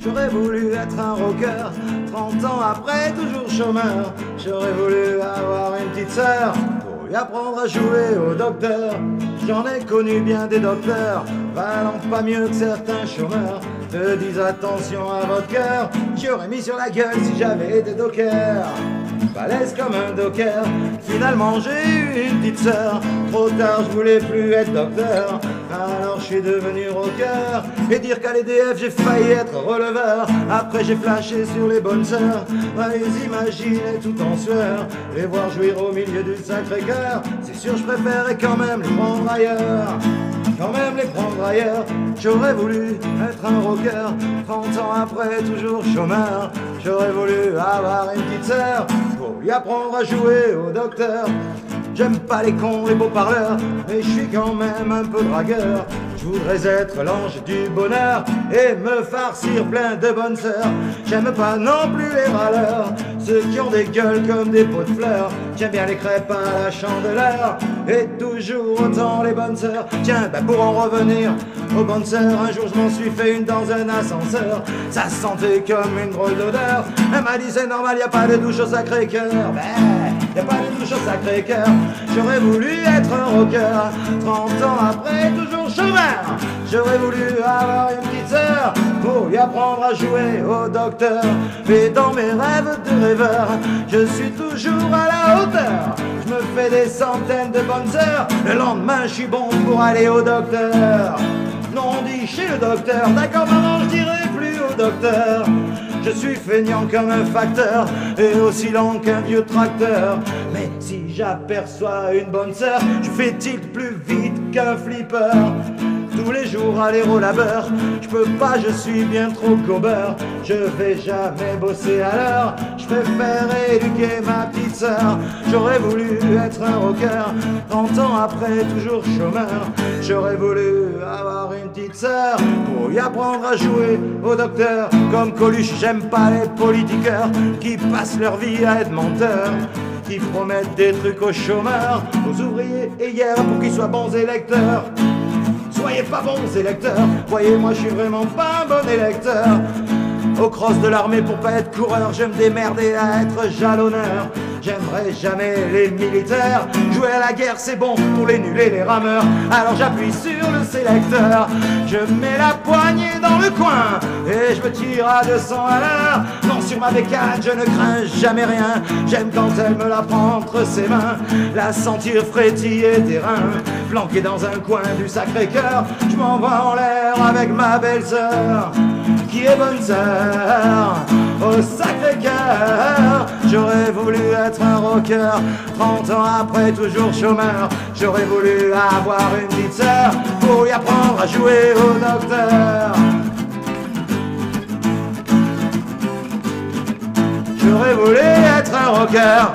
J'aurais voulu être un rocker, 30 ans après, toujours chômeur. J'aurais voulu avoir une petite sœur pour lui apprendre à jouer au docteur. J'en ai connu bien des docteurs, valant pas mieux que certains chômeurs. Te disent attention à votre cœur, j'aurais mis sur la gueule si j'avais été docker. Balèze comme un docker, finalement j'ai eu une petite sœur. Trop tard, je voulais plus être docteur, alors je suis devenu rocker. Et dire qu'à l'EDF j'ai failli être releveur. Après j'ai flashé sur les bonnes sœurs, à les imaginer tout en sueur, les voir jouir au milieu du Sacré-Cœur. C'est sûr je préférais quand même les prendre ailleurs. Quand même les prendre ailleurs. J'aurais voulu être un rocker, 30 ans après toujours chômeur. J'aurais voulu avoir une petite sœur pour lui apprendre à jouer au docteur. J'aime pas les cons, les beaux parleurs, mais je suis quand même un peu dragueur. Je voudrais être l'ange du bonheur et me farcir plein de bonnes sœurs. J'aime pas non plus les râleurs, ceux qui ont des gueules comme des pots de fleurs. J'aime bien les crêpes à la chandeleur et toujours autant les bonnes sœurs. Tiens, pour en revenir aux bonnes sœurs, un jour je m'en suis fait une dans un ascenseur. Ça sentait comme une drôle d'odeur. Elle m'a dit c'est normal, y a pas de douche au Sacré-Cœur. Y a pas de douche au Sacré-Cœur. J'aurais voulu être un rocker, 30 ans après toujours chômeur. J'aurais voulu avoir une petite sœur pour lui apprendre à jouer au docteur. Mais dans mes rêves de rêveur, je suis toujours à la hauteur. Je me fais des centaines de bonnes sœurs, le lendemain je suis bon pour aller au docteur. Non, on dit chez le docteur, d'accord maman, je dirai plus au docteur. Je suis feignant comme un facteur et aussi lent qu'un vieux tracteur. Mais si j'aperçois une bonne sœur, je fais tilt plus vite qu'un flipper. Tous les jours aller au labeur, je peux pas, je suis bien trop gobeur. Je vais jamais bosser à l'heure, je préfère éduquer ma petite sœur. J'aurais voulu être un rocker, 30 ans après toujours chômeur. J'aurais voulu avoir une petite sœur pour lui apprendre à jouer au docteur. Comme Coluche, j'aime pas les politiqueurs qui passent leur vie à être menteurs, qui promettent des trucs aux chômeurs, aux ouvriers et hier pour qu'ils soient bons électeurs. Soyez pas bons électeurs, voyez-moi je suis vraiment pas un bon électeur. Au cross de l'armée pour pas être coureur, je me démerder à être jalonneur. J'aimerais jamais les militaires, jouer à la guerre c'est bon pour les nuls et les rameurs. Alors j'appuie sur le sélecteur, je mets la poignée dans le coin et je me tire à 200 à l'heure. Non, sur ma bécane je ne crains jamais rien, j'aime quand elle me la prend entre ses mains, la sentir frétiller des reins. Planqué dans un coin du Sacré-Cœur, je m'envoie en l'air avec ma belle-sœur qui est bonne sœur au Sacré-Cœur. J'aurais voulu être un rocker, 30 ans après toujours chômeur. J'aurais voulu avoir une petite sœur pour lui apprendre à jouer au docteur. J'aurais voulu être un rocker,